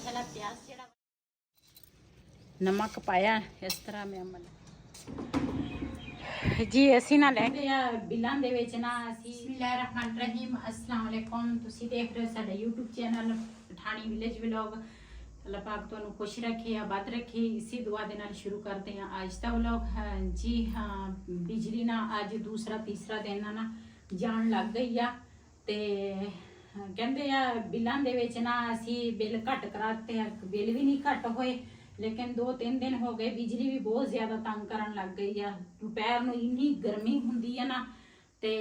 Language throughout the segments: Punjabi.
मसाला प्याज जड़ा नमक पाया इस तरह मैं अमल जी ਅਸੀਂ ਨਾ ਲੈ ਕੇ ਆ ਬਿੱਲਾਂ ਦੇ ਵਿੱਚ ਨਾ ਅਸੀਂ ਬਿਸਮਿਲ੍ਲਾਹਿਰਰਹਿਮਾਨਿਰਰਹੀਮ अस्सलाम वालेकुम ਤੁਸੀਂ ਦੇਖ ਰਹੇ ਹੋ ਸਾਡਾ YouTube channel Pathani village vlog Allah पाक ਤੁਹਾਨੂੰ खुश रखे आबाद रखे इसी दुआ ਦੇ ਨਾਲ शुरू करते हैं आज का व्लॉग जी हाँ बिजली ना आज दूसरा तीसरा दिन ना जान लग गई आ ते ਕਹਿੰਦੇ ਆ ਬਿੱਲਾਂ ਦੇ ਵਿੱਚ ਨਾ ਅਸੀਂ ਬਿੱਲ ਘੱਟ ਕਰਾਤੇ ਆ ਬਿੱਲ ਵੀ ਨਹੀਂ ਘੱਟ ਹੋਏ लेकिन 2-3 दिन हो गए बिजली भी बहुत ज्यादा तंग करन लग गई है दोपहर ਨੂੰ ਇੰਨੀ ਗਰਮੀ ਹੁੰਦੀ ਹੈ ਨਾ ਤੇ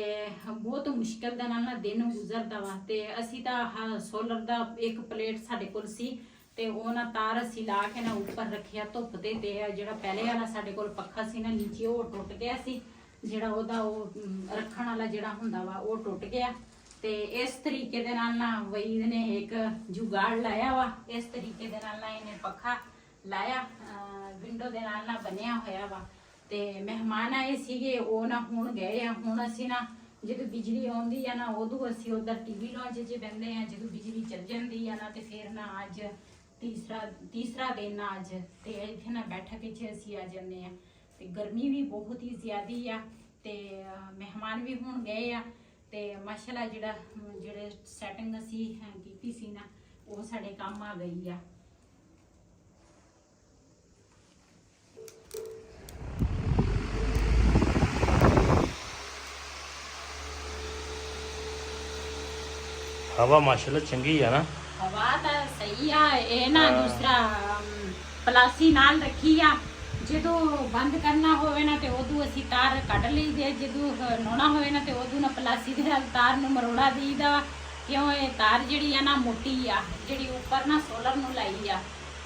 ਬਹੁਤ ਮੁਸ਼ਕਲ ਦੇ ਨਾਲ ਨਾ ਦਿਨ ਗੁਜ਼ਰਦਾ ਵਾ ਤੇ ਅਸੀਂ ਤਾਂ ਸੋਲਰ ਦਾ ਇੱਕ ਪਲੇਟ ਸਾਡੇ ਕੋਲ ਸੀ ਤੇ ਉਹ ਨਾ ਤਾਰ ਅਸੀਂ ਲਾ ਕੇ ਨਾ ਉੱਪਰ ਰੱਖਿਆ ਧੁੱਪ ਤੇ ਜਿਹੜਾ ਪਹਿਲੇ ਵਾਲਾ ਸਾਡੇ ਕੋਲ ਪੱਖਾ ਸੀ ਨਾ ਨੀਚੇ ਉਹ ਟੁੱਟ ਗਿਆ ਸੀ ਜਿਹੜਾ ਉਹਦਾ ਉਹ ਰੱਖਣ ਵਾਲਾ ਜਿਹੜਾ ਹੁੰਦਾ ਵਾ ਉਹ ਟੁੱਟ ਗਿਆ ਤੇ ਇਸ ਤਰੀਕੇ ਦੇ ਨਾਲ ਨਾ ਵਈਦ ਨੇ ਇੱਕ ਜੁਗਾੜ ਲਾਇਆ ਵਾ ਇਸ ਤਰੀਕੇ ਦੇ ਨਾਲ ਨਾ ਇਹਨੇ ਪੱਖਾ ਲਾਇਆ ਵਿੰਡੋ ਦੇ ਨਾਲ ਨਾ ਬਣਿਆ ਹੋਇਆ ਵਾ ਤੇ ਮਹਿਮਾਨ ਆਏ ਸੀਗੇ ਉਹ ਨਾ ਹੁਣ ਗਏ ਆ ਹੁਣ ਅਸੀਂ ਨਾ ਜਦੋਂ ਬਿਜਲੀ ਆਉਂਦੀ ਆ ਨਾ ਉਦੋਂ ਅਸੀਂ ਉਧਰ ਟੀਵੀ ਲੌਂਜ 'ਚ ਬੈਠਦੇ ਆ ਜਦੋਂ ਬਿਜਲੀ ਚੱਲ ਜਾਂਦੀ ਆ ਨਾ ਤੇ ਫਿਰ ਨਾ ਅੱਜ ਤੀਸਰਾ ਦਿਨ ਆ ਅੱਜ ਤੇ ਇੱਥੇ ਨਾ ਬੈਠਕ 'ਚ ਅਸੀਂ ਆ ਜਾਂਦੇ ਆ ਤੇ ਗਰਮੀ ਵੀ ਬਹੁਤ ਹੀ ਜ਼ਿਆਦੀ ਆ ਤੇ ਮਹਿਮਾਨ ਵੀ ਹੁਣ ਗਏ ਆ ਤੇ ਮਾਸ਼ਾਅੱਲਾ ਜਿਹੜੇ ਸੈਟਿੰਗ ਅਸੀਂ ਕੀਤੀ ਸੀ ਨਾ ਉਹ ਸਾਡੇ ਕੰਮ ਆ ਗਈ ਆ हवा माशाल्लाह चंगी है ना हवा तो सही है ये ना दूसरा पलासी नाल रखी आ ਜਦੋਂ ਬੰਦ ਕਰਨਾ ਹੋਵੇ ਨਾ ਤੇ ਉਦੋਂ ਅਸੀਂ ਤਾਰ ਕੱਢ ਲਈਦੇ ਜਦੋਂ ਨੋਣਾ ਹੋਵੇ ਨਾ ਤੇ ਉਦੋਂ ਨਾ ਪਲਾਸੀ ਦੇ ਨਾਲ ਤਾਰ ਨੂੰ ਮਰੋੜਾ ਦੇਈਦਾ ਕਿਉਂ ਇਹ ਤਾਰ ਜਿਹੜੀ ਆ ਨਾ ਮੋਟੀ ਆ ਜਿਹੜੀ ਉੱਪਰ ਨਾ ਸੋਲਰ ਨੂੰ ਲਾਈ ਆ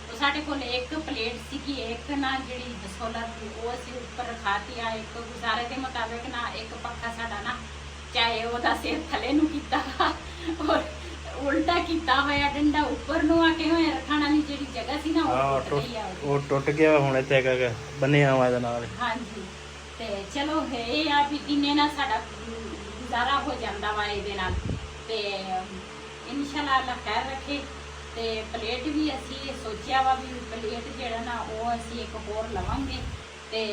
ਉਹ ਸਾਡੇ ਕੋਲ ਇੱਕ ਪਲੇਟ ਸੀ ਕਿ ਇੱਕ ਨਾ ਜਿਹੜੀ ਸੋਲਰ ਦੀ ਉਹ ਅਸੀਂ ਉੱਪਰ ਰਖਾਤੀ ਆ ਇੱਕ ਗੁਜ਼ਾਰੇ ਦੇ ਮੁਤਾਬਕ ਨਾ ਇੱਕ ਪੱਖਾ ਸਾਡਾ ਨਾ ਚਾਹੇ ਉਹਦਾ ਸਿਰ ਥੱਲੇ ਨੂੰ ਕੀਤਾ ਔਰ ਉਲਟਾ ਕੀਤਾ ਹੋਇਆ ਡੰਡਾ ਉੱਪਰ ਨੂੰ ਆ ਕੇ ਹੋਇਆ ਰੱਖਣ ਵਾਲੀ ਜਿਹੜੀ ਜਗ੍ਹਾ ਸੀ ਨਾ ਉਹ ਟੁੱਟ ਗਿਆ ਹੁਣ ਇੱਥੇ ਬੰਨਿਆ ਹੋਇਆ ਇਹਦੇ ਨਾਲ ਹਾਂਜੀ ਤੇ ਚਲੋ ਇਹ ਆ ਵੀ ਇੰਨੇ ਨਾਲ ਸਾਡਾ ਗੁਜ਼ਾਰਾ ਹੋ ਜਾਂਦਾ ਵਾ ਇਹਦੇ ਨਾਲ ਤੇ ਇਨਸ਼ਾਅੱਲਾ ਅੱਲਾਹ ਖੈਰ ਰੱਖੇ ਤੇ ਪਲੇਟ ਵੀ ਅਸੀਂ ਸੋਚਿਆ ਵਾ ਵੀ ਪਲੇਟ ਜਿਹੜਾ ਨਾ ਉਹ ਅਸੀਂ ਇੱਕ ਹੋਰ ਲਵਾਂਗੇ ਤੇ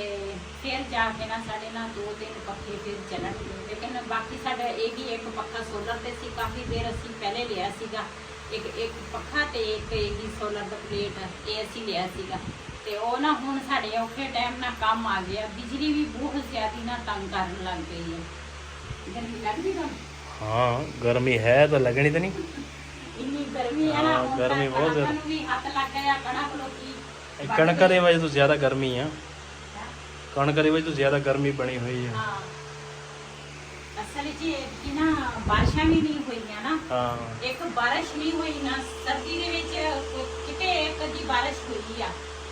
ਫਿਰ ਜਾ ਕੇ ਨਾ ਸਾਡੇ ਨਾਲ 2-3 ਪੱਖੇ ਫਿਰ ਚੱਲਣਗੇ ਲੇਕਿਨ ਬਾਕੀ ਸਾਡਾ ਇਹ ਵੀ ਇੱਕ ਪੱਖਾ ਸੋਲਰ ਤੇ ਸੀ ਕਾਫੀ ਦੇਰ ਅਸੀਂ ਪਹਿਲੇ ਲਿਆ ਸੀਗਾ ਇੱਕ ਪੱਖਾ ਤੇ ਇੱਕ ਇਹੀ ਸੋਲਰ ਦਾ ਪਲੇਟ ਇਹ ਅਸੀਂ ਲਿਆ ਸੀਗਾ ਤੇ ਉਹ ਨਾ ਹੁਣ ਸਾਡੇ ਔਖੇ ਟਾਈਮ ਨਾਲ ਕੰਮ ਆ ਗਿਆ ਬਿਜਲੀ ਵੀ ਬਹੁਤ ਜ਼ਿਆਦਾ ਨਾ ਤੰਗ ਕਰਨ ਲੱਗ ਗਈ ਹੈ ਗਰਮੀ ਲੱਗਦੀ ਤੁਹਾਨੂੰ हाँ गर्मी है तो लगनी तो नहीं ਇੰਨੀ ਗਰਮੀ ਹੈ ਨਾ गर्मी बहुत ज्यादा ਵੀ ਹੱਥ ਲੱਗ ਗਿਆ ਕਣਕ ਲੋਕੀ कणक की वजह तो ज्यादा गर्मी है कणक की वजह तो ज्यादा गर्मी बनी हुई है हाँ असल जी कि ना बारिशां भी नहीं होईयां ना हाँ एक बारिश नहीं हुई ना सर्दी ਦੇ ਵਿੱਚ ਕਿਤੇ ਇੱਕ ਦੀ ਬਾਰਿਸ਼ ਹੋਈ ਆ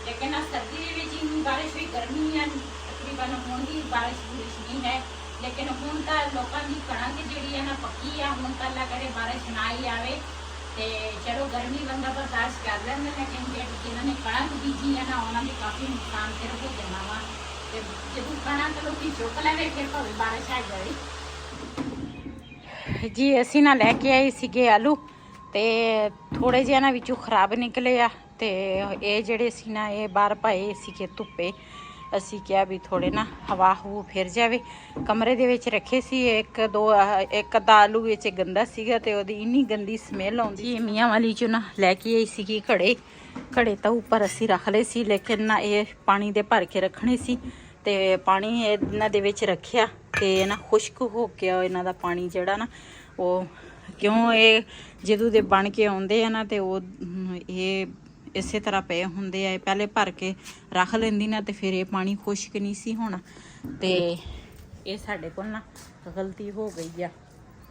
ਲੇਕਿਨ ਨਾ ਸਰਦੀ ਦੇ ਵਿੱਚ ਇੰਨੀ ਬਾਰਿਸ਼ ਹੋਈ ਗਰਮੀ ਆ ਤਕਰੀਬਨ ਹੁਣ ਦੀ ਬਾਰਿਸ਼ ਨਹੀਂ ਹੈ ਲੇਕਿਨ ਹੁਣ ਤਾਂ ਲੋਕਾਂ ਦੀ ਕਣਕ ਜਿਹੜੀ ਆ ਨਾ ਪੱਕੀ ਆ ਹੁਣ ਤਾਂ ਅੱਲਾ ਕਰੇ ਬਾਰਿਸ਼ ਨਾ ਹੀ ਆਵੇ ਤੇ ਚਲੋ ਗਰਮੀ ਬੰਦਾ ਬਰਦਾਸ਼ਤ ਕਰ ਲੈਂਦਾ ਲੇਕਿਨ ਜਿਹਨਾਂ ਨੇ ਕਣਕ ਬੀਜੀ ਆ ਨਾ ਉਹਨਾਂ ਦੇ ਕਾਫੀ ਨੁਕਸਾਨ ਫਿਰ ਹੋ ਜਾਣਾ ਵਾ ਤੇ ਜਦੋਂ ਕਣਕ ਲੋਕੀ ਚੁੱਕ ਲੈਵੇ ਫਿਰ ਭਾਵੇਂ ਬਾਰਿਸ਼ ਆ ਜਾਵੇ ਜੀ ਅਸੀਂ ਨਾ ਲੈ ਕੇ ਆਏ ਸੀਗੇ ਆਲੂ ਤੇ ਥੋੜੇ ਜਿਹਾ ਨਾ ਵਿੱਚੋਂ ਖਰਾਬ ਨਿਕਲੇ ਆ ਤੇ ਇਹ ਜਿਹੜੇ ਸੀ ਨਾ ਇਹ ਬਾਹਰ ਪਾਏ ਸੀਗੇ ਧੁੱਪੇ ਅਸੀਂ ਕਿਹਾ ਵੀ ਥੋੜੇ ਨਾ ਹਵਾ ਹੂ ਫਿਰ ਜਾਵੇ ਕਮਰੇ ਦੇ ਵਿੱਚ ਰੱਖੇ ਸੀ ਇੱਕ ਅੱਧਾ ਆਲੂ ਵਿੱਚ ਗੰਦਾ ਸੀਗਾ ਤੇ ਉਹਦੀ ਇੰਨੀ ਗੰਦੀ ਸਮੈਲ ਆਉਂਦੀ ਮੀਆਂ ਵਾਲੀ ਚੋਂ ਨਾ ਲੈ ਕੇ ਆਈ ਸੀਗੀ ਘੜੇ ਤਾਂ ਉੱਪਰ ਅਸੀਂ ਰੱਖ ਲਏ ਸੀ ਲੇਕਿਨ ਨਾ ਇਹ ਪਾਣੀ ਦੇ ਭਰ ਕੇ ਰੱਖਣੇ ਸੀ ਤੇ ਪਾਣੀ ਇਹਨਾਂ ਦੇ ਵਿੱਚ ਰੱਖਿਆ ਤੇ ਨਾ ਖੁਸ਼ਕ ਹੋ ਗਿਆ ਇਹਨਾਂ ਦਾ ਪਾਣੀ ਜਿਹੜਾ ਨਾ ਉਹ ਕਿਉਂ ਇਹ ਜਦੋਂ ਦੇ ਬਣ ਕੇ ਆਉਂਦੇ ਆ ਨਾ ਤੇ ਉਹ ਇਹ ਇਸੇ ਤਰ੍ਹਾਂ ਪਏ ਹੁੰਦੇ ਆ ਪਹਿਲੇ ਭਰ ਕੇ ਰੱਖ ਲੈਂਦੀ ਨਾ ਤੇ ਫਿਰ ਇਹ ਪਾਣੀ ਖੁਸ਼ਕ ਨਹੀਂ ਸੀ ਹੋਣਾ ਤੇ ਇਹ ਸਾਡੇ ਕੋਲ ਨਾ ਗਲਤੀ ਹੋ ਗਈ ਆ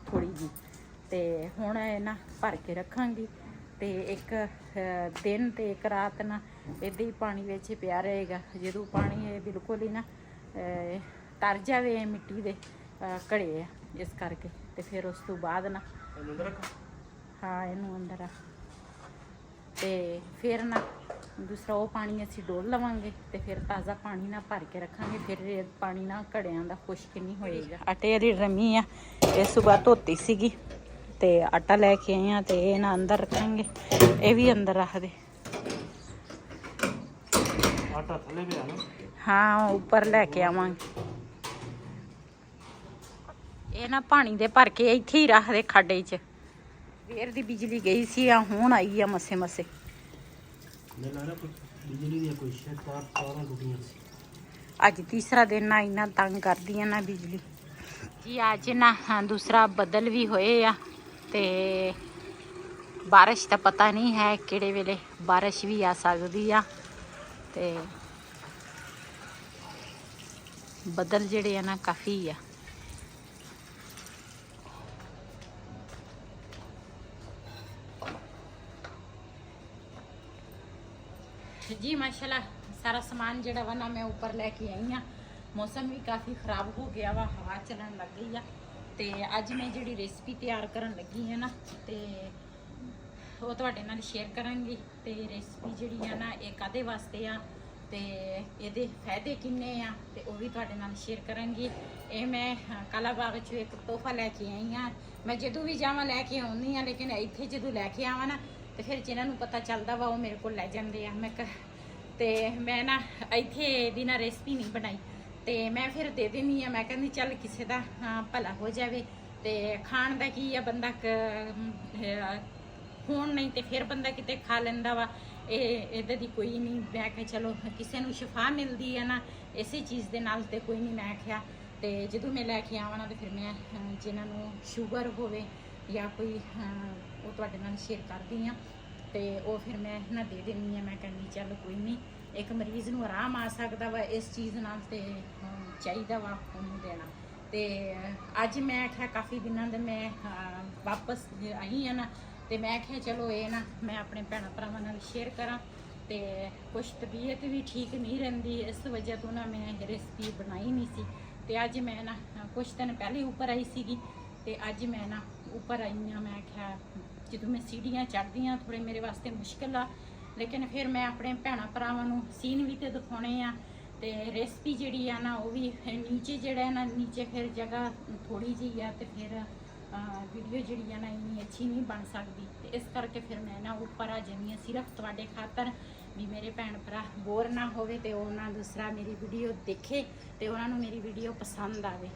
ਥੋੜੀ ਜੀ ਤੇ ਹੁਣ ਇਹ ਨਾ ਭਰ ਕੇ ਰੱਖਾਂਗੀ ਤੇ ਇੱਕ ਦਿਨ ਤੇ ਇੱਕ ਰਾਤ ਨਾ ਇੱਦਾਂ ਹੀ ਪਾਣੀ ਵਿੱਚ ਪਿਆ ਰਹੇਗਾ ਜਦੋਂ ਪਾਣੀ ਇਹ ਬਿਲਕੁਲ ਹੀ ਨਾ ਤਰ ਜਾਵੇ ਮਿੱਟੀ ਦੇ ਘੜੇ ਆ ਇਸ ਕਰਕੇ ਤੇ ਫਿਰ ਉਸ ਤੋਂ ਬਾਅਦ ਨਾ ਹਾਂ ਇਹਨੂੰ ਅੰਦਰ ਆ ਤੇ ਫਿਰ ਨਾ ਦੂਸਰਾ ਉਹ ਪਾਣੀ ਅਸੀਂ ਡੋਲ ਲਵਾਂਗੇ ਤੇ ਫਿਰ ਤਾਜ਼ਾ ਪਾਣੀ ਨਾਲ ਭਰ ਕੇ ਰੱਖਾਂਗੇ ਫਿਰ ਇਹ ਪਾਣੀ ਨਾਲ ਘੜਿਆਂ ਦਾ ਖੁਸ਼ਕ ਨਹੀਂ ਹੋਏਗਾ ਆਟੇ ਵਾਲੀ ਡਰਮੀ ਆ ਇਹ ਸਵੇਰ ਧੋਤੀ ਸੀਗੀ ਤੇ ਆਟਾ ਲੈ ਕੇ ਆਏ ਆ ਤੇ ਇਹ ਨਾ ਅੰਦਰ ਰੱਖਾਂਗੇ। ਇਹ ਵੀ ਅੰਦਰ ਰੱਖ ਦੇ। ਆਟਾ ਥੱਲੇ ਪਿਆ ਨਾ? ਹਾਂ ਉੱਪਰ ਲੈ ਕੇ ਆਵਾਂਗੇ। ਇਹ ਨਾ ਪਾਣੀ ਦੇ ਭਰ ਕੇ ਇੱਥੇ ਹੀ ਰੱਖ ਦੇ ਖਾਡੇ 'ਚ। ਸਵੇਰ ਦੀ ਬਿਜਲੀ ਗਈ ਸੀ ਆ ਹੁਣ ਆਈ ਆ ਮਸੇ ਮਸੇ। ਮੈਨੂੰ ਲੱਗਦਾ ਕੋਈ ਬਿਜਲੀ ਦੀ ਕੋਈ ਸ਼ਾਇਦ ਤਾਰਾਂ ਟੁੱਟੀਆਂ ਸੀ। ਅੱਜ ਤੀਸਰਾ ਦਿਨ ਆ, ਇੰਨਾ ਤੰਗ ਕਰਦੀ ਆ ਨਾ ਬਿਜਲੀ ਜੀ। ਅੱਜ ਨਾ ਦੂਸਰਾ ਬੱਦਲ ਵੀ ਹੋਏ ਆ ਤੇ ਬਾਰਿਸ਼ ਦਾ ਪਤਾ ਨਹੀਂ ਹੈ ਕਿਹੜੇ ਵੇਲੇ ਬਾਰਿਸ਼ ਵੀ ਆ ਸਕਦੀ ਆ। ਤੇ ਬੱਦਲ ਜਿਹੜੇ ਆ ਨਾ ਕਾਫੀ ਆ। जी माशाल्लाह सारा समान ਜਿਹੜਾ ਵਾ ਨਾ ਮੈਂ ਉੱਪਰ ਲੈ ਕੇ ਆਈ ਆ। ਮੌਸਮ ਵੀ ਕਾਫੀ ਖਰਾਬ ਹੋ ਗਿਆ ਵਾ, ਹਵਾ ਚੱਲਣ ਲੱਗ ਗਈ ਆ। ਤੇ ਅੱਜ ਮੈਂ ਜਿਹੜੀ ਰੈਸਪੀ ਤਿਆਰ ਕਰਨ ਲੱਗੀ ਹੈ ਨਾ ਤੇ ਉਹ ਤੁਹਾਡੇ ਨਾਲ ਸ਼ੇਅਰ ਕਰਾਂਗੀ। ਤੇ ਰੈਸਪੀ ਜਿਹੜੀ ਆ ਨਾ ਇਹ ਕਾਦੇ ਵਾਸਤੇ ਆ ਤੇ ਇਹਦੇ ਫਾਇਦੇ ਕਿੰਨੇ ਆ ਤੇ ਉਹ ਵੀ ਤੁਹਾਡੇ ਨਾਲ ਸ਼ੇਅਰ ਕਰਾਂਗੀ। ਇਹ ਮੈਂ ਕਾਲਾਬਾਗ ਚੋਂ ਇੱਕ ਤੋਹਫਾ ਲੈ ਕੇ ਆਈ ਆ। ਮੈਂ ਜਦੋਂ ਵੀ ਜਾਵਾਂ ਲੈ ਕੇ ਆਉਂਦੀ ਆ, ਲੇਕਿਨ ਇੱਥੇ ਜਦੋਂ ਲੈ ਕੇ ਆਵਾਂ ਨਾ ਤੇ ਫਿਰ ਜਿਨ੍ਹਾਂ ਨੂੰ ਪਤਾ ਚੱਲਦਾ ਵਾ ਉਹ ਮੇਰੇ ਕੋਲ ਲੈ ਜਾਂਦੇ ਆ। ਮੈਂ ਨਾ ਇੱਥੇ ਇਹਦੀ ਨਾ ਰੈਸਪੀ ਨਹੀਂ ਬਣਾਈ ਤੇ ਮੈਂ ਫਿਰ ਦੇ ਦਿੰਦੀ ਆ। ਮੈਂ ਕਹਿੰਦੀ ਚੱਲ ਕਿਸੇ ਦਾ ਭਲਾ ਹੋ ਜਾਵੇ ਤੇ ਖਾਣ ਦਾ ਕੀ ਆ, ਬੰਦਾ ਹੁਣ ਨਹੀਂ ਤੇ ਫਿਰ ਬੰਦਾ ਕਿਤੇ ਖਾ ਲੈਂਦਾ ਵਾ। ਇਹਦੇ ਦੀ ਕੋਈ ਨਹੀਂ। ਮੈਂ ਕਿਹਾ ਚਲੋ ਕਿਸੇ ਨੂੰ ਸ਼ਿਫਾ ਮਿਲਦੀ ਆ ਨਾ ਇਸੇ ਚੀਜ਼ ਦੇ ਨਾਲ ਤੇ ਕੋਈ ਨਹੀਂ। ਮੈਂ ਕਿਹਾ ਤੇ ਜਦੋਂ ਮੈਂ ਲੈ ਕੇ ਆਵਾਂ ਨਾ ਤੇ ਫਿਰ ਮੈਂ ਜਿਨ੍ਹਾਂ ਨੂੰ ਸ਼ੂਗਰ ਹੋਵੇ ਜਾਂ ਕੋਈ ਉਹ ਤੁਹਾਡੇ ਨਾਲ ਸ਼ੇਅਰ ਕਰਦੀ ਆ ਤੇ ਉਹ ਫਿਰ ਮੈਂ ਨਾ ਦੇ ਦਿੰਦੀ ਆ। ਮੈਂ ਕਹਿੰਦੀ ਚੱਲ ਕੋਈ ਨਹੀਂ, ਇੱਕ ਮਰੀਜ਼ ਨੂੰ ਆਰਾਮ ਆ ਸਕਦਾ ਵਾ ਇਸ ਚੀਜ਼ ਨਾਲ ਤੇ ਚਾਹੀਦਾ ਵਾ ਉਹਨੂੰ ਦੇਣਾ। ਤੇ ਅੱਜ ਮੈਂ ਆਖਿਆ ਕਾਫੀ ਦਿਨਾਂ ਦੇ ਮੈਂ ਵਾਪਸ ਆਈ ਆ ਨਾ ਤੇ ਮੈਂ ਆਖਿਆ ਚਲੋ ਇਹ ਨਾ ਮੈਂ ਆਪਣੇ ਭੈਣਾਂ ਭਰਾਵਾਂ ਨਾਲ ਸ਼ੇਅਰ ਕਰਾਂ। ਤੇ ਕੁਛ ਤਬੀਅਤ ਵੀ ਠੀਕ ਨਹੀਂ ਰਹਿੰਦੀ, ਇਸ ਵਜ੍ਹਾ ਤੋਂ ਨਾ ਮੈਂ ਰੈਸਪੀ ਬਣਾਈ ਨਹੀਂ ਸੀ। ਤੇ ਅੱਜ ਮੈਂ ਨਾ ਕੁਛ ਦਿਨ ਪਹਿਲੇ ਉੱਪਰ ਆਈ ਸੀਗੀ ਤੇ ਅੱਜ ਮੈਂ ਨਾ ਉੱਪਰ ਆਈ ਆ। ਮੈਂ ਆਖਿਆ ਜਦੋਂ ਮੈਂ ਸੀੜੀਆਂ ਚੜ੍ਹਦੀ ਆ ਥੋੜੇ ਮੇਰੇ ਵਾਸਤੇ ਮੁਸ਼ਕਿਲ ਆ, ਲੇਕਿਨ ਫਿਰ ਮੈਂ ਆਪਣੇ ਭੈਣਾਂ ਭਰਾਵਾਂ ਨੂੰ ਸੀਨ ਵੀ ਤੇ ਦਿਖਾਉਣੇ ਆ ਤੇ ਰੈਸਪੀ ਜਿਹੜੀ ਆ ਨਾ ਉਹ ਵੀ ਨੀਚੇ ਜਿਹੜਾ ਨਾ ਨੀਚੇ ਫਿਰ ਜਗ੍ਹਾ ਥੋੜੀ ਜਿਹੀ ਆ ਤੇ ਫਿਰ ਵੀਡੀਓ ਜਿਹੜੀ ਆ ਨਾ ਇੰਨੀ ਅੱਛੀ ਨਹੀਂ ਬਣ ਸਕਦੀ। ਤੇ ਇਸ ਕਰਕੇ ਫਿਰ ਮੈਂ ਨਾ ਉੱਪਰ ਆ ਜਾਂਦੀ ਆ ਸਿਰਫ ਤੁਹਾਡੇ ਖਾਤਰ ਵੀ ਮੇਰੇ ਭੈਣ ਭਰਾ ਬੋਰ ਨਾ ਹੋਵੇ ਤੇ ਉਹਨਾਂ ਦੂਸਰਾ ਮੇਰੀ ਵੀਡੀਓ ਦੇਖੇ ਤੇ ਉਹਨਾਂ ਨੂੰ ਮੇਰੀ ਵੀਡੀਓ ਪਸੰਦ ਆਵੇ।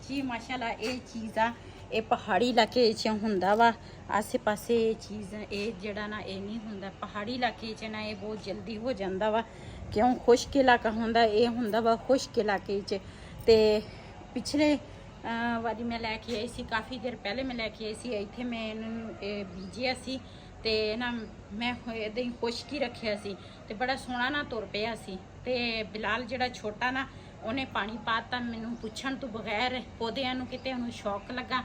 ਜੀ ਮਾਸ਼ਾਅੱਲਾ ਇਹ ਚੀਜ਼ ਆ ਇਹ ਪਹਾੜੀ ਇਲਾਕੇ 'ਚ ਹੁੰਦਾ ਵਾ। ਆਸੇ ਪਾਸੇ ਇਹ ਚੀਜ਼ ਇਹ ਜਿਹੜਾ ਨਾ ਇਹ ਨਹੀਂ ਹੁੰਦਾ। ਪਹਾੜੀ ਇਲਾਕੇ 'ਚ ਨਾ ਇਹ ਬਹੁਤ ਜਲਦੀ ਹੋ ਜਾਂਦਾ ਵਾ। ਕਿਉਂ ਖੁਸ਼ਕ ਇਲਾਕਾ ਹੁੰਦਾ, ਇਹ ਹੁੰਦਾ ਵਾ ਖੁਸ਼ਕ ਇਲਾਕੇ 'ਚ। ਤੇ ਪਿਛਲੇ ਵਾਰੀ ਮੈਂ ਲੈ ਕੇ ਆਈ ਸੀ, ਕਾਫੀ ਦੇਰ ਪਹਿਲੇ ਮੈਂ ਲੈ ਕੇ ਆਈ ਸੀ। ਇੱਥੇ ਮੈਂ ਇਹਨਾਂ ਨੂੰ ਬੀਜਿਆ ਸੀ ਤੇ ਨਾ ਮੈਂ ਇੱਦਾਂ ਹੀ ਖੁਸ਼ਕ ਹੀ ਰੱਖਿਆ ਸੀ ਤੇ ਬੜਾ ਸੋਹਣਾ ਨਾ ਤੁਰ ਪਿਆ ਸੀ। ਤੇ ਬਿਲਾਲ ਜਿਹੜਾ ਛੋਟਾ ਨਾ ਉਹਨੇ ਪਾਣੀ ਪਾਤਾ ਮੈਨੂੰ ਪੁੱਛਣ ਤੋਂ ਬਗੈਰ। ਪੌਦਿਆਂ ਨੂੰ ਕਿਤੇ ਉਹਨੂੰ ਸ਼ੌਕ ਲੱਗਾ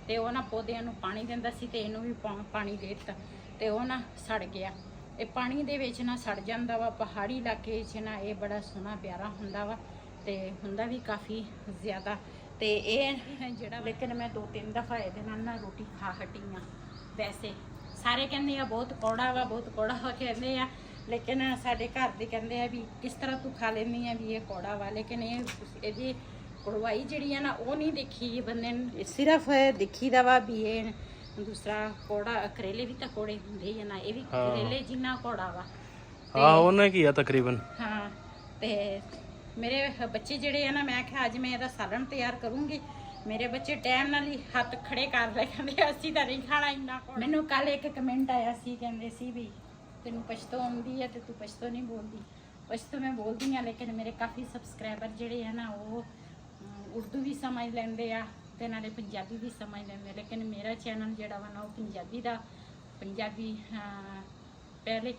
ਤੇ ਉਹ ਨਾ ਪੌਦਿਆਂ ਨੂੰ ਪਾਣੀ ਦਿੰਦਾ ਸੀ ਤੇ ਇਹਨੂੰ ਵੀ ਪਾਣੀ ਦੇ ਦਿੱਤਾ ਤੇ ਉਹ ਨਾ ਸੜ ਗਿਆ। ਇਹ ਪਾਣੀ ਦੇ ਵਿੱਚ ਨਾ ਸੜ ਜਾਂਦਾ ਵਾ। ਪਹਾੜੀ ਇਲਾਕੇ 'ਚ ਨਾ ਇਹ ਬੜਾ ਸੋਹਣਾ ਪਿਆਰਾ ਹੁੰਦਾ ਵਾ ਤੇ ਹੁੰਦਾ ਵੀ ਕਾਫੀ ਜ਼ਿਆਦਾ। ਤੇ ਇਹ ਜਿਹੜਾ ਲੇਕਿਨ ਮੈਂ 2-3 ਦਫਾ ਇਹਦੇ ਨਾਲ ਨਾ ਰੋਟੀ ਖਾ ਹਟੀ ਆ। ਵੈਸੇ ਸਾਰੇ ਕਹਿੰਦੇ ਆ ਬਹੁਤ ਕੌੜਾ ਵਾ, ਬਹੁਤ ਕੌੜਾ ਵਾ ਕਹਿੰਦੇ ਆ, ਲੇਕਿਨ ਸਾਡੇ ਘਰ ਦੇ ਕਹਿੰਦੇ ਆ ਵੀ ਕਿਸ ਤਰ੍ਹਾਂ ਤੂੰ ਖਾ ਲੈਂਦੀ ਆ ਵੀ ਇਹ ਕੌੜਾ ਵਾ। ਲੇਕਿਨ ਇਹਦੀ ਕੜਵਾਈ ਜਿਹੜੀ ਆ ਨਾ ਉਹ ਨਹੀਂ ਦੇਖੀ ਬੰਦੇ ਨੇ, ਸਿਰਫ ਦੇਖੀਦਾ ਵਾ ਵੀ ਇਹ ਦੂਸਰਾ ਕੌੜਾ। ਕਰੇਲੇ ਵੀ ਤਾਂ ਕੌੜੇ ਹੁੰਦੇ ਆ ਨਾ, ਇਹ ਵੀ ਕਰੇਲੇ ਜਿੰਨਾ ਕੌੜਾ ਵਾ। ਹਾਂ ਉਹਨੇ ਕੀ ਆ ਤਕਰੀਬਨ। ਹਾਂ ਤੇ ਮੇਰੇ ਬੱਚੇ ਜਿਹੜੇ ਆ ਨਾ ਮੈਂ ਕਿਹਾ ਅੱਜ ਮੈਂ ਇਹਦਾ ਸਾਲਣ ਤਿਆਰ ਕਰੂੰਗੀ। ਮੇਰੇ ਬੱਚੇ ਟਾਈਮ ਨਾਲ ਹੀ ਹੱਥ ਖੜੇ ਕਰ ਲੈ, ਕਹਿੰਦੇ ਅਸੀਂ ਤਾਂ ਨਹੀਂ ਖਾਣਾ ਇੰਨਾ ਕੌੜਾ। ਮੈਨੂੰ ਕੱਲ ਇੱਕ ਕਮੈਂਟ ਆਇਆ ਸੀ, ਕਹਿੰਦੇ ਸੀ ਵੀ ਤੈਨੂੰ ਪਛਤੋ ਆਉਂਦੀ ਹੈ ਤੇ ਤੂੰ ਪਛਤੋ ਨਹੀਂ ਬੋਲਦੀ। ਪਛਤੋ ਮੈਂ ਬੋਲਦੀ ਹਾਂ, ਲੇਕਿਨ ਮੇਰੇ ਕਾਫੀ ਸਬਸਕ੍ਰਾਈਬਰ ਜਿਹੜੇ ਆ ਨਾ ਉਹ ਉਰਦੂ ਵੀ ਸਮਝ ਲੈਂਦੇ ਆ ਤੇ ਨਾਲੇ ਪੰਜਾਬੀ ਵੀ ਸਮਝ ਲੈਂਦੇ। ਲੇਕਿਨ ਮੇਰਾ ਚੈਨਲ ਜਿਹੜਾ ਵਾ ਨਾ ਉਹ ਪੰਜਾਬੀ ਦਾ ਪੰਜਾਬੀ ਪਹਿਲੇ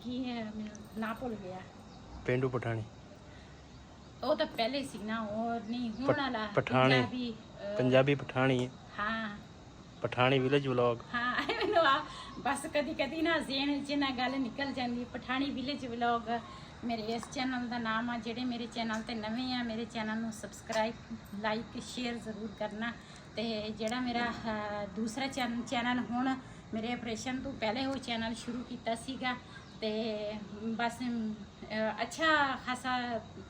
ਕੀ ਮੈਨੂੰ ਨਾ ਭੁੱਲ ਗਿਆ। ਪੇਂਡੂ ਪਠਾਣੀ ਉਹ ਤਾਂ ਪਹਿਲੇ ਸੀ ਨਾ, ਉਹ ਨਹੀਂ ਹੁਣ ਵਾਲਾ ਪੰਜਾਬੀ ਪਠਾਣੀ। ਹਾਂ ਪਠਾਣੀ ਵਿਲੇਜ ਵਲੌਗ। ਹਾਂ ਮੈਨੂੰ ਬਸ ਕਦੀ ਕਦੀ ਨਾ ਜ਼ੇਨ 'ਚ ਨਾ ਗੱਲ ਨਿਕਲ ਜਾਂਦੀ। ਪਠਾਣੀ ਵਿਲੇਜ ਵਲੌਗ ਮੇਰੇ ਇਸ ਚੈਨਲ ਦਾ ਨਾਮ ਆ। ਜਿਹੜੇ ਮੇਰੇ ਚੈਨਲ ਤੇ ਨਵੇਂ ਆ ਮੇਰੇ ਚੈਨਲ ਨੂੰ ਸਬਸਕ੍ਰਾਈਬ ਲਾਈਕ ਸ਼ੇਅਰ ਜ਼ਰੂਰ ਕਰਨਾ। ਤੇ ਜਿਹੜਾ ਮੇਰਾ ਦੂਸਰਾ ਚੈਨਲ ਹੁਣ ਮੇਰੇ ਆਪਰੇਸ਼ਨ ਤੋਂ ਪਹਿਲੇ ਉਹ ਚੈਨਲ ਸ਼ੁਰੂ ਕੀਤਾ ਸੀਗਾ ਤੇ ਬਸ ਅੱਛਾ ਖਾਸਾ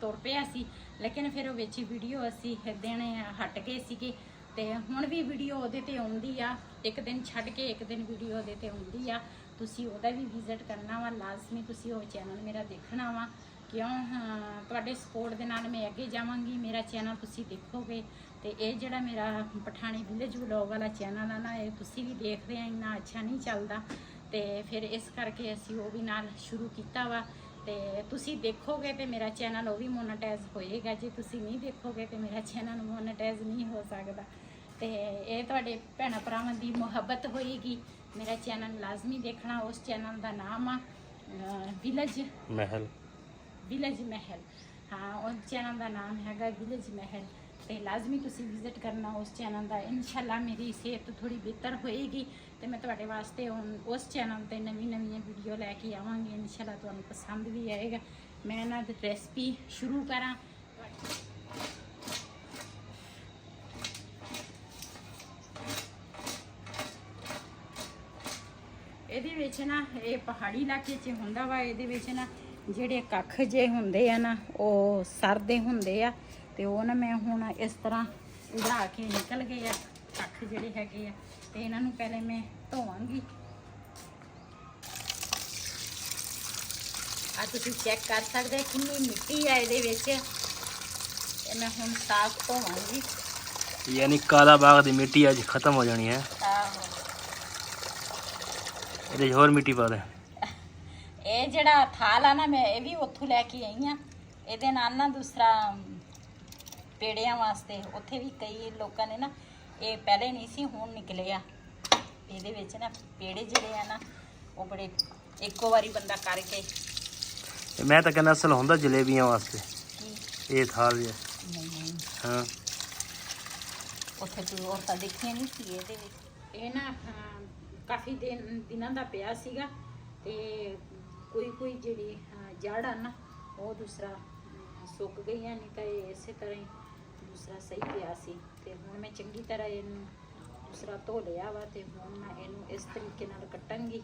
ਤੁਰ ਪਿਆ ਸੀ। ਲੇਕਿਨ ਫਿਰ ਉਹ ਵਿੱਚ ਵੀਡੀਓ ਅਸੀਂ ਦੇਣੇ ਹਟ ਗਏ ਸੀਗੇ। ਤੇ ਹੁਣ ਵੀ ਵੀਡੀਓ ਉਹਦੇ ਤੇ ਆਉਂਦੀ ਆ, ਇੱਕ ਦਿਨ ਛੱਡ ਕੇ ਇੱਕ ਦਿਨ ਵੀਡੀਓ ਉਹਦੇ ਤੇ ਆਉਂਦੀ ਆ। ਤੁਸੀਂ ਉਹਦਾ ਵੀ ਵਿਜ਼ਿਟ ਕਰਨਾ ਵਾ ਲਾਜ਼ਮੀ, ਤੁਸੀਂ ਉਹ ਚੈਨਲ ਮੇਰਾ ਦੇਖਣਾ ਵਾ। ਕਿਉਂ ਤੁਹਾਡੇ ਸਪੋਰਟ ਦੇ ਨਾਲ ਮੈਂ ਅੱਗੇ ਜਾਵਾਂਗੀ। ਮੇਰਾ ਚੈਨਲ ਤੁਸੀਂ ਦੇਖੋਗੇ ਤੇ ਇਹ ਜਿਹੜਾ ਮੇਰਾ ਪਠਾਣੀ ਵਿਲੇਜ ਵਲੌਗ ਵਾਲਾ ਚੈਨਲ ਆ ਨਾ, ਇਹ ਤੁਸੀਂ ਵੀ ਦੇਖਦੇ ਆ, ਇੰਨਾ ਅੱਛਾ ਨਹੀਂ ਚੱਲਦਾ। ਤੇ ਫਿਰ ਇਸ ਕਰਕੇ ਅਸੀਂ ਉਹ ਵੀ ਨਾਲ ਸ਼ੁਰੂ ਕੀਤਾ ਵਾ। ਤੇ ਤੁਸੀਂ ਦੇਖੋਗੇ ਤੇ ਮੇਰਾ ਚੈਨਲ ਉਹ ਵੀ ਮੋਨੇਟਾਈਜ਼ ਹੋਏਗਾ। ਜੇ ਤੁਸੀਂ ਨਹੀਂ ਦੇਖੋਗੇ ਤੇ ਮੇਰਾ ਚੈਨਲ ਮੋਨੇਟਾਈਜ਼ ਨਹੀਂ ਹੋ ਸਕਦਾ। ਤੇ ਇਹ ਤੁਹਾਡੇ ਭੈਣਾਂ ਭਰਾਵਾਂ ਦੀ ਮੁਹੱਬਤ ਹੋਏਗੀ। ਮੇਰਾ ਚੈਨਲ ਲਾਜ਼ਮੀ ਦੇਖਣਾ। ਉਸ ਚੈਨਲ ਦਾ ਨਾਮ ਆ ਵਿਲੇਜ ਮਹਿਲ। ਹਾਂ, ਉਸ ਚੈਨਲ ਦਾ ਨਾਮ ਹੈਗਾ ਵਿਲੇਜ ਮਹਿਲ। ਤੇ ਲਾਜ਼ਮੀ ਤੁਸੀਂ ਵਿਜ਼ਿਟ ਕਰਨਾ ਉਸ ਚੈਨਲ ਦਾ। ਇਨਸ਼ਾਅੱਲਾ ਮੇਰੀ ਸਿਹਤ ਥੋੜੀ ਬਿਹਤਰ ਹੋਏਗੀ ਤੇ ਮੈਂ ਤੁਹਾਡੇ ਵਾਸਤੇ ਉਸ ਚੈਨਲ ਤੇ ਨਵੀਆਂ ਵੀਡੀਓ ਲੈ ਕੇ ਆਵਾਂਗੀ। ਇਨਸ਼ਾਅੱਲਾ ਤੁਹਾਨੂੰ ਪਸੰਦ ਵੀ ਆਏਗਾ। ਮੈਂ ਇਹਨਾਂ ਦੀ ਰੈਸਪੀ ਸ਼ੁਰੂ ਕਰਾਂ। ਇਹਦੇ ਵਿੱਚ ਨਾ, ਇਹ ਪਹਾੜੀ ਇਲਾਕੇ 'ਚ ਹੁੰਦਾ ਵਾ, ਇਹਦੇ ਵਿੱਚ ਨਾ ਜਿਹੜੇ ਕੱਖ ਜੇ ਹੁੰਦੇ ਆ ਨਾ, ਉਹ ਸਰਦੇ ਹੁੰਦੇ ਆ। ਤੇ ਉਹ ਨਾ ਮੈਂ ਹੁਣ ਇਸ ਤਰ੍ਹਾਂ ਉਡਾ ਕੇ ਨਿਕਲ ਗਏ ਆ ਕੱਖ ਜਿਹੜੇ ਹੈਗੇ ਆ। ਤੇ ਇਹਨਾਂ ਨੂੰ ਪਹਿਲੇ ਮੈਂ ਧੋਵਾਂਗੀ। ਆ ਤੁਸੀਂ ਚੈੱਕ ਕਰ ਸਕਦੇ ਕਿੰਨੀ ਮਿੱਟੀ ਆ ਇਹਦੇ ਵਿੱਚ। ਇਹ ਮੈਂ ਹੁਣ ਸਾਫ਼ ਧੋਵਾਂਗੀ। ਯਾਨੀ ਕਾਲਾ ਬਾਗ ਦੀ ਮਿੱਟੀ ਅੱਜ ਖਤਮ ਹੋ ਜਾਣੀ ਹੈ। ਆਹੋ, ਇਹਦੇ 'ਚ ਹੋਰ ਮਿੱਟੀ ਪਾ ਦੇ। ਇਹ ਜਿਹੜਾ ਥਾਲ ਆ ਨਾ, ਮੈਂ ਇਹ ਵੀ ਉੱਥੋਂ ਲੈ ਕੇ ਆਈ ਆ। ਇਹਦੇ ਨਾਲ ਨਾ ਦੂਸਰਾ ਪੇੜਿਆਂ ਵਾਸਤੇ ਉੱਥੇ ਵੀ ਕਈ ਲੋਕਾਂ ਨੇ ਨਾ, ਇਹ ਪਹਿਲੇ ਨਹੀਂ ਸੀ, ਹੁਣ ਨਿਕਲੇ ਆ। ਇਹਦੇ ਵਿੱਚ ਨਾ ਪੇੜੇ ਜਿਹੜੇ ਆ ਨਾ, ਉਹ ਬੜੇ ਇੱਕੋ ਵਾਰੀ ਬੰਦਾ ਕਰਕੇ। ਮੈਂ ਤਾਂ ਕਹਿੰਦਾ ਅਸਲ ਹੁੰਦਾ ਜਲੇਬੀਆਂ ਵਾਸਤੇ ਇਹ ਥਾਲ ਜਿਹਾ। ਨਹੀਂ, ਹਾਂ, ਉੱਥੇ ਤੂੰ ਔਰਤਾਂ ਦੇਖੀਆਂ ਨਹੀਂ ਸੀ ਇਹਦੇ ਵਿੱਚ। ਇਹ ਨਾ ਕਾਫੀ ਦਿਨਾਂ ਦਾ ਪਿਆ ਸੀਗਾ। ਤੇ ਕੋਈ ਜਿਹੜੀ ਜੜ ਆ ਨਾ, ਉਹ ਦੂਸਰਾ ਸੁੱਕ ਗਈਆਂ, ਨਹੀਂ ਤਾਂ ਇਹ ਇਸੇ ਤਰ੍ਹਾਂ ਹੀ ਦੂਸਰਾ ਸਹੀ ਪਿਆ ਸੀ। ਤੇ ਹੁਣ ਮੈਂ ਚੰਗੀ ਤਰ੍ਹਾਂ ਇਹਨੂੰ ਦੂਸਰਾ ਧੋ ਲਿਆ ਵਾ। ਤੇ ਹੁਣ ਮੈਂ ਇਹਨੂੰ ਇਸ ਤਰੀਕੇ ਨਾਲ ਕੱਟਾਂਗੀ।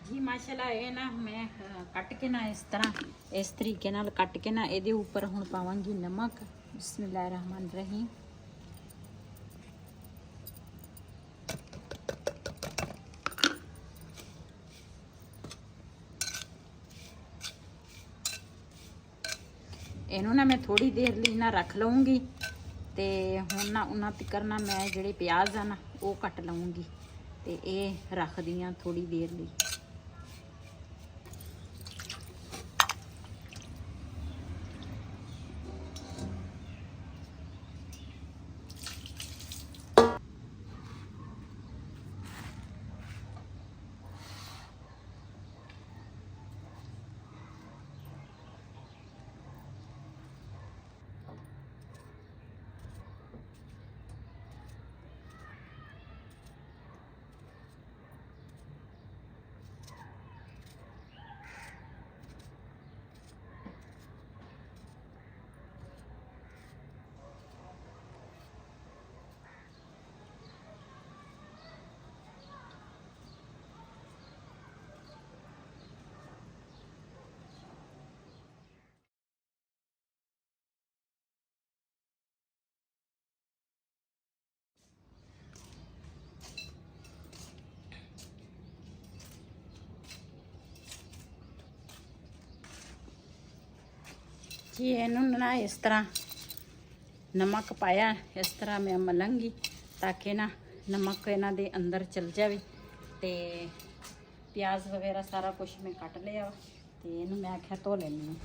जी माशाल्लाह, ये ना मैं कट के ना इस तरीके नाल कट के ना ਇਹਦੇ ਉੱਪਰ ਹੁਣ ਪਾਵਾਂਗੀ ਨਮਕ। बिस्मिल्लाह रहमान रहीम। ਇਹਨੂੰ ਨਾ ਮੈਂ ਥੋੜੀ ਦੇਰ ਲਈ ਨਾ ਰੱਖ ਲਵਾਂਗੀ। ਤੇ ਹੁਣ ਨਾ ਉਹਨਾਂ ਤੱਕ ਨਾ ਮੈਂ ਜਿਹੜੇ ਪਿਆਜ਼ ਆ ਨਾ, ਉਹ ਕੱਟ ਲਵਾਂਗੀ। ਤੇ ਇਹ ਰੱਖਦੀ ਆ ਥੋੜੀ ਦੇਰ ਲਈ। जी इन्हों ना इस तरह नमक पाया, इस तरह मैं मलंगी ताकि ना नमक इन्हों दे अंदर चल जाए। तो प्याज वगैरह सारा कुछ मैं कट लिया। तो इनू मैं आख्या धो लैनी हूँ।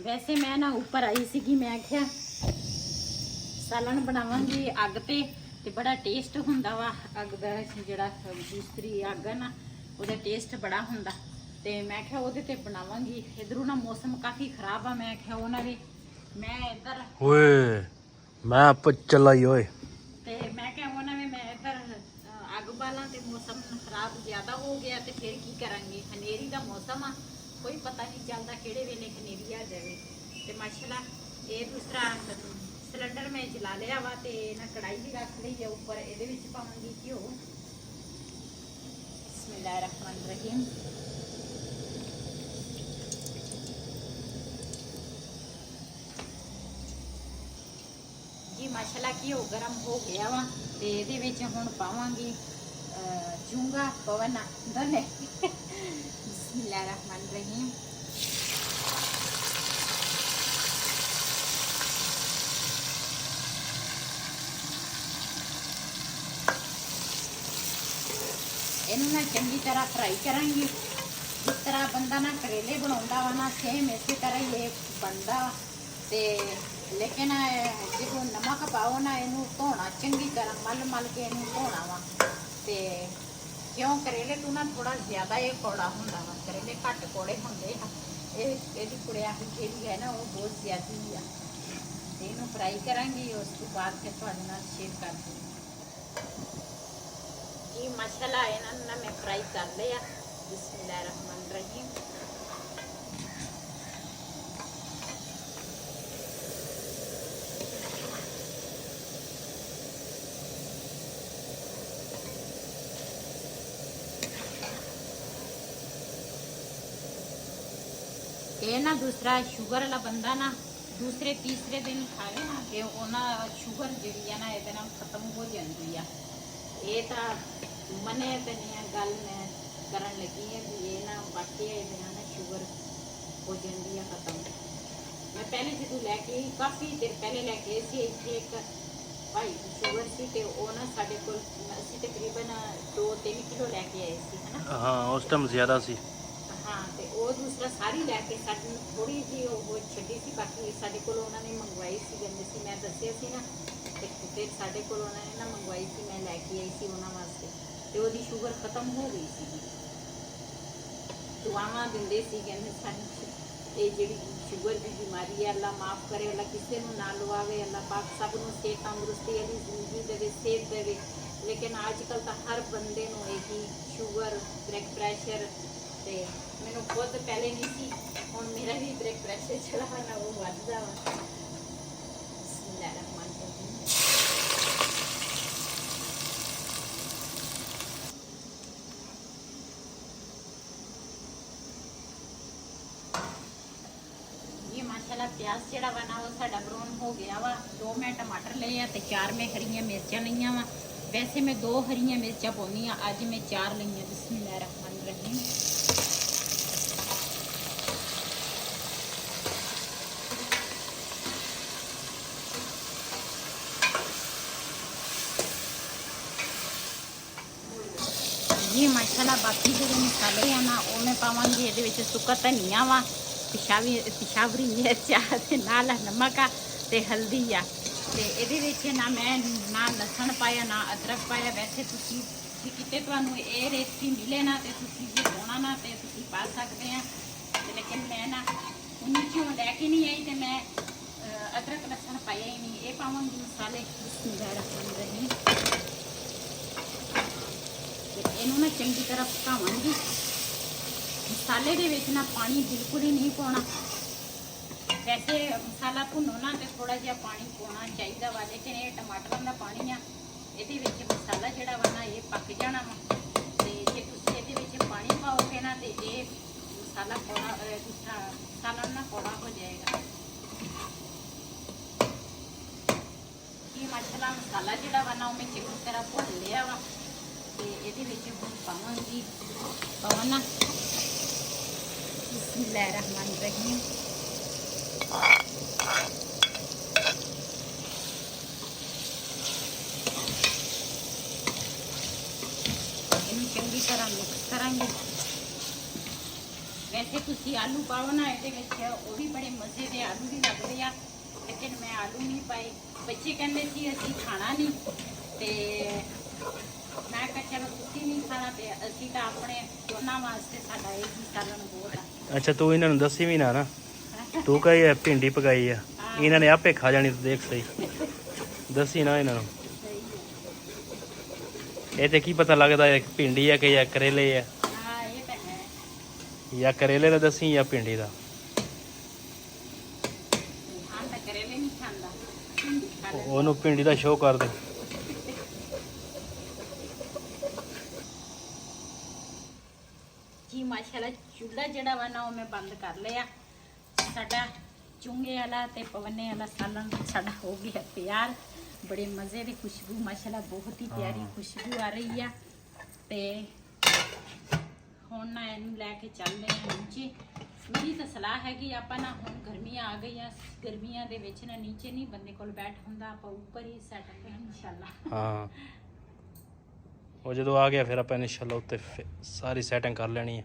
ਵੈਸੇ ਮੈਂ ਨਾ ਉੱਪਰ ਆਈ ਸੀਗੀ, ਮੈਂ ਆਖਿਆ ਸਾਲਣ ਬਣਾਵਾਂਗੀ ਅੱਗ ਤੇ ਬੜਾ ਟੇਸਟ ਹੁੰਦਾ ਵਾ ਅੱਗ ਦਾ, ਜਿਹੜਾ ਦੂਸਰੀ ਅੱਗ ਆ ਨਾ ਉਹਦਾ ਟੇਸਟ ਬੜਾ ਹੁੰਦਾ, ਤੇ ਮੈਂ ਕਿਹਾ ਉਹਦੇ ਤੇ ਬਣਾਵਾਂਗੀ। ਇਧਰੋਂ ਨਾ ਮੌਸਮ ਕਾਫੀ ਖਰਾਬ ਆ, ਮੈਂ ਕਿਹਾ ਉਹਨਾਂ ਦੇ ਮੈਂ ਇੱਧਰ ਓਏ ਮੈਂ ਚੱਲਾ ਹੀ ਓਏ, ਤੇ ਮੈਂ ਕਿਹਾ ਉਹਨਾਂ ਨੇ ਮੈਂ ਇੱਧਰ ਅੱਗ ਬਾਲਾਂ ਤੇ ਮੌਸਮ ਖਰਾਬ ਜ਼ਿਆਦਾ ਹੋ ਗਿਆ ਤੇ ਫਿਰ ਕੀ ਕਰਾਂਗੇ। ਹਨੇਰੀ ਦਾ ਮੌਸਮ ਆ, ਕੋਈ ਪਤਾ ਨਹੀਂ ਚੱਲਦਾ ਕਿਹੜੇ ਵੇਲੇ ਹਨੇਰੀ ਆ ਜਾਵੇ। ਤੇ ਮਾਸ਼ਾਅੱਲਾ ਇਹ ਦੂਸਰਾ ਸਿਲੰਡਰ ਮੈਂ ਜਲਾ ਲਿਆ ਵਾ ਤੇ ਨਾ ਕੜਾਈ ਵੀ ਰੱਖ ਲਈ ਆ ਉੱਪਰ, ਇਹਦੇ ਵਿੱਚ ਪਾਵਾਂਗੀ ਘਿਓ। ਬਿਸਮਿਲ੍ਲਾਹਿਰਰਹਿਮਾਨਿਰਰਹੀਮ। ਜੀ ਮਾਸ਼ਾਅੱਲਾ ਘਿਓ ਗਰਮ ਹੋ ਗਿਆ ਵਾ ਤੇ ਇਹਦੇ ਵਿੱਚ ਹੁਣ ਪਾਵਾਂਗੀ ਚੂੰਗਾ ਪਵਨ ਦਨੇ। ਬਿਸਮਿਲ੍ਲਾਹਿਰਰਹਿਮਾਨਿਰਰਹੀਮ। ਇਹਨੂੰ ਨਾ ਚੰਗੀ ਤਰ੍ਹਾਂ ਫਰਾਈ ਕਰਾਂਗੀ, ਜਿਸ ਤਰ੍ਹਾਂ ਬੰਦਾ ਨਾ ਕਰੇਲੇ ਬਣਾਉਂਦਾ ਵਾ ਨਾ ਸੇਮ ਇਸੇ ਤਰ੍ਹਾਂ ਹੀ ਇਹ ਬਣਦਾ। ਤੇ ਲੇਕਿਨ ਜਦੋਂ ਨਮਕ ਪਾਓ ਨਾ ਇਹਨੂੰ ਧੋਣਾ ਚੰਗੀ ਤਰ੍ਹਾਂ, ਮਲ ਕੇ ਇਹਨੂੰ ਧੋਣਾ ਵਾ। ਤੇ ਕਿਉਂ ਕਰੇਲੇ ਤੋਂ ਨਾ ਥੋੜਾ ਜ਼ਿਆਦਾ ਇਹ ਕੌੜਾ ਹੁੰਦਾ ਵਾ, ਕਰੇਲੇ ਘੱਟ ਕੌੜੇ ਹੁੰਦੇ ਆ, ਇਹਦੀ ਕੁੜਿਆ ਜਿਹੜੀ ਹੈ ਨਾ ਉਹ ਬਹੁਤ ਜ਼ਿਆਦੀ ਆ। ਤੇ ਇਹਨੂੰ ਫਰਾਈ ਕਰਾਂਗੀ, ਉਸ ਤੋਂ ਬਾਅਦ ਫਿਰ ਤੁਹਾਡੇ ਨਾਲ ਸ਼ੇਅਰ ਕਰਦੀ। ਇਹ ਮਸਾਲਾ ਇਹਨਾਂ ਨੂੰ ਨਾ ਮੈਂ ਫਰਾਈ ਕਰ ਲਿਆ। ਬਿਸਮਿਲ੍ਲਾਹਿਰਰਹਿਮਾਨਿਰਰਹੀਮ। ਇਹ ਨਾ ਦੂਸਰਾ ਸ਼ੂਗਰ ਵਾਲਾ ਬੰਦਾ ਨਾ ਦੂਸਰੇ ਤੀਸਰੇ ਦਿਨ ਖਾਵੇ ਨਾ ਤੇ ਉਹਨਾਂ ਸ਼ੂਗਰ ਜਿਹੜੀ ਆ ਨਾ ਇਹਦੇ ਨਾਲ ਖਤਮ ਹੋ ਜਾਂਦੀ ਆ। ਇਹ ਤਾਂ ਮਨੇ ਤੇ ਨਹੀਂ ਗੱਲ ਮੈਂ ਕਰਨ ਲੱਗੀ ਹੈ ਵੀ ਇਹ ਨਾ ਵਾਕਿਆ ਇਹਦੇ ਨਾਲ ਨਾ ਸ਼ੂਗਰ ਹੋ ਜਾਂਦੀ ਆ ਖਤਮ। ਮੈਂ ਪਹਿਲੇ ਜਦੋਂ ਲੈ ਕੇ ਕਾਫੀ ਦੇਰ ਪਹਿਲੇ ਲੈ ਕੇ ਸੀ ਇੱਥੇ ਇੱਕ ਭਾਈ ਸ਼ੂਗਰ ਸੀ ਤੇ ਉਹ ਨਾ ਸਾਡੇ ਕੋਲ ਅਸੀਂ ਤਕਰੀਬਨ 2-3 ਕਿਲੋ ਲੈ ਕੇ ਆਏ ਸੀ ਹਨਾ। ਹਾਂ ਉਸ ਟਾਈਮ ਜ਼ਿਆਦਾ ਸੀ। ਹਾਂ ਤੇ ਉਹ ਦੂਸਰਾ ਸਾਰੀ ਲੈ ਕੇ ਸਾਨੂੰ ਥੋੜੀ ਜਿਹੀ ਉਹ ਛੱਡੀ ਸੀ, ਬਾਕੀ ਸਾਡੇ ਕੋਲ ਉਹਨਾਂ ਨੇ ਮੰਗਵਾਈ ਸੀ, ਕਹਿੰਦੇ ਸੀ ਮੈਂ ਦੱਸਿਆ ਸੀ ਨਾ, ਤੇ ਫਿਰ ਸਾਡੇ ਕੋਲ ਉਹਨਾਂ ਨੇ ਨਾ ਮੰਗਵਾਈ ਸੀ, ਮੈਂ ਲੈ ਕੇ ਆਈ ਸੀ ਉਹਨਾਂ ਵਾਸਤੇ ਤੇ ਉਹਦੀ ਸ਼ੂਗਰ ਖਤਮ ਹੋ ਗਈ ਸੀ। ਦੁਆਵਾਂ ਦਿੰਦੇ ਸੀ, ਕਹਿੰਦੇ ਸਾਨੂੰ ਇਹ ਜਿਹੜੀ ਸ਼ੂਗਰ ਦੀ ਬਿਮਾਰੀ ਹੈ ਅੱਲਾ ਮਾਫ ਕਰੇ, ਅੱਲਾ ਕਿਸੇ ਨੂੰ ਨਾ ਲਵਾਵੇ, ਅੱਲਾ ਪਾਕ ਸਭ ਨੂੰ ਸਿਹਤ ਤੰਦਰੁਸਤੀ ਵਾਲੀ ਜ਼ਿੰਦਗੀ ਦੇਵੇ, ਸਿਹਤ ਦੇਵੇ। ਲੇਕਿਨ ਅੱਜ ਕੱਲ੍ਹ ਤਾਂ ਹਰ ਬੰਦੇ ਨੂੰ ਇਹੀ ਸ਼ੂਗਰ, ਬਲੱਡ ਪ੍ਰੈਸ਼ਰ, ਤੇ ਮੈਨੂੰ ਖੁਦ ਪਹਿਲੇ ਨਹੀਂ ਸੀ, ਹੁਣ ਮੇਰਾ ਵੀ ਬਲੱਡ ਪ੍ਰੈਸ਼ਰ ਜਿਹੜਾ ਵਾ ਨਾ ਉਹ ਵੱਧਦਾ ਵਾ। ਬਿਸਮਿਲ੍ਲਾਹਿਰਰਹਿਮਾਨਿਰਰਹੀਮ। ਇਹ ਮਾਸ਼ਾਅੱਲਾ ਪਿਆਜ਼ ਜਿਹੜਾ ਵਾ ਨਾ ਉਹ ਸਾਡਾ ਬਰਾਊਨ ਹੋ ਗਿਆ ਵਾ। 2 ਮੈਂ ਟਮਾਟਰ ਲਏ ਆ ਤੇ 4 ਮੈਂ ਹਰੀਆਂ ਮਿਰਚਾਂ ਲਈਆਂ ਵਾ। ਵੈਸੇ ਮੈਂ 2 ਹਰੀਆਂ ਮਿਰਚਾਂ ਪਾਉਂਦੀ ਆ, ਅੱਜ ਮੈਂ 4 ਲਈਆਂ। ਬਿਸਮਿਲ੍ਲਾਹਿਰਰਹਿਮਾਨਿਰਰਹੀਮ। ये माशाल्लाह बाकी जो मसाले हैं ना वो मैं पावांगी ये सुक्का धनिया वा, पिशावरी मिर्च ते नाल नमक आ ते हल्दी आ ते ये ना मैं ना लसन पाया ना अदरक पाया। वैसे तुसी किते तुहानू ये रेसिपी मिले ना ते तुसी जे पाना ना ते तुसी पा सकते हैं, लेकिन मैं ना उन्हीं क्यों लैके नहीं आई तो मैं अदरक लसन पाया ही नहीं। ये पावांगी मसाले। बिस्मिल्लाहिर्रहमानिर्रहीम। ਇਹਨੂੰ ਨਾ ਚੰਗੀ ਤਰ੍ਹਾਂ ਪਕਾਵਾਂਗੀ। ਮਸਾਲੇ ਦੇ ਵਿੱਚ ਨਾ ਪਾਣੀ ਬਿਲਕੁਲ ਹੀ ਨਹੀਂ ਪਾਉਣਾ। ਵੈਸੇ ਮਸਾਲਾ ਭੁੰਨੋ ਨਾ ਤੇ ਥੋੜਾ ਜਿਹਾ ਪਾਣੀ ਪਾਉਣਾ ਚਾਹੀਦਾ ਵਾ, ਲੇਕਿਨ ਇਹ ਟਮਾਟਰਾਂ ਦਾ ਪਾਣੀ ਆ, ਇਹਦੇ ਵਿੱਚ ਮਸਾਲਾ ਜਿਹੜਾ ਵਾ ਨਾ ਇਹ ਪੱਕ ਜਾਣਾ ਵਾ। ਤੇ ਜੇ ਤੁਸੀਂ ਇਹਦੇ ਵਿੱਚ ਪਾਣੀ ਪਾਓਗੇ ਨਾ ਤੇ ਇਹ ਮਸਾਲਾ ਕੌੜਾ, ਦੂਸਰਾ ਮਸਾਲਾ ਨਾ ਕੌੜਾ ਹੋ ਜਾਏਗਾ। ਇਹ ਮਸਾਲਾ ਜਿਹੜਾ ਵਾ ਨਾ ਉਹ ਮੈਂ ਚੰਗੀ ਤਰ੍ਹਾਂ ਭੁੰਨ ਲਿਆ ਵਾ ਤੇ ਇਹਦੇ ਵਿੱਚ ਹੁਣ ਪਾਵਾਂਗੀ ਪਵਨ। ਬਿਸਮਿਲ੍ਲਾਹਿਰਰਹਿਮਾਨਿਰਰਹੀਮ। ਇਹਨੂੰ ਚੰਗੀ ਤਰ੍ਹਾਂ ਮਿਕਸ ਕਰਾਂਗੇ। ਵੈਸੇ ਤੁਸੀਂ ਆਲੂ ਪਾਓ ਨਾ ਇਹਦੇ ਵਿੱਚ, ਉਹ ਵੀ ਬੜੇ ਮਜ਼ੇ ਦੇ ਆਲੂ ਵੀ ਲੱਗਦੇ ਆ, ਲੇਕਿਨ ਮੈਂ ਆਲੂ ਨਹੀਂ ਪਾਏ। ਬੱਚੇ ਕਹਿੰਦੇ ਸੀ ਅਸੀਂ ਖਾਣਾ ਨਹੀਂ, ਤੇ ਮੈਂ ਕਿਹਾ ਚਲੋ ਤੁਸੀਂ ਨਹੀਂ ਖਾਣਾ ਤੇ ਅਸੀਂ ਤਾਂ ਆਪਣੇ ਦੋਨਾਂ ਵਾਸਤੇ ਸਾਡਾ ਇਹ ਹੀ ਸਾਲਣ ਬਹੁਤ ਆ। ਅੱਛਾ ਤੂੰ ਇਹਨਾਂ ਨੂੰ ਦੱਸੀ ਵੀ ਨਾ ਤੂੰ ਕਹੀ ਭਿੰਡੀ ਪਕਾਈ ਆ, ਇਹਨਾਂ ਨੇ ਆਪੇ ਖਾ ਜਾਣੀ, ਤੂੰ ਦੇਖ ਸਹੀ, ਦੱਸੀ ਨਾ ਇਹਨਾਂ ਨੂੰ। ਇਹ ਤੇ ਕੀ ਪਤਾ ਲੱਗਦਾ ਹੈ ਭਿੰਡੀ ਆ ਕਿ ਜਾਂ ਕਰੇਲੇ ਆ। ਹਾਂ ਇਹ ਤਾਂ ਹੈ। ਜਾਂ ਕਰੇਲੇ ਦਾ ਦੱਸੀ ਜਾਂ ਭਿੰਡੀ ਦਾ। ਹਾਂ ਤਾਂ ਕਰੇਲੇ ਨਹੀਂ ਖਾਂਦਾ, ਭਿੰਡੀ ਖਾ ਲੈਂਦਾ। ਉਹਨੂੰ ਭਿੰਡੀ ਦਾ ਸ਼ੋਅ ਕਰ ਦੇ। ਜੀ ਮਾਸ਼ਾਅੱਲਾ ਚੁੱਲ੍ਹਾ ਜਿਹੜਾ ਵਾ ਨਾ ਉਹ ਮੈਂ ਬੰਦ ਕਰ ਲਿਆ। ਸਾਡਾ ਚੁੰਗੇ ਵਾਲਾ ਤੇ ਪਵਨੇ ਵਾਲਾ ਸਾਲਣ ਸਾਡਾ ਹੋ ਗਿਆ ਤਿਆਰ। ਬੜੇ ਮਜ਼ੇ ਦੀ ਖੁਸ਼ਬੂ, ਮਾਸ਼ਾਅੱਲਾ ਬਹੁਤ ਹੀ ਪਿਆਰੀ ਖੁਸ਼ਬੂ ਆ ਰਹੀ ਆ। ਤੇ ਹੁਣ ਨਾ ਇਹਨੂੰ ਲੈ ਕੇ ਚੱਲਦੇ ਆ ਨੀਚੇ। ਮੇਰੀ ਤਾਂ ਸਲਾਹ ਹੈਗੀ ਆਪਾਂ ਨਾ, ਹੁਣ ਗਰਮੀਆਂ ਆ ਗਈਆਂ, ਗਰਮੀਆਂ ਦੇ ਵਿੱਚ ਨਾ ਨੀਚੇ ਨਹੀਂ ਬੰਦੇ ਕੋਲ ਬੈਠ ਹੁੰਦਾ, ਆਪਾਂ ਉੱਪਰ ਹੀ ਸੈੱਟ ਕਰਾਂਗੇ ਇਨਸ਼ਾਅੱਲਾ। ਹਾਂ ਉਹ ਜਦੋਂ ਆ ਗਿਆ ਫਿਰ ਆਪਾਂ ਇਨਸ਼ਾਅੱਲਾ ਉੱਤੇ ਸਾਰੀ ਸੈਟਿੰਗ ਕਰ ਲੈਣੀ ਹੈ।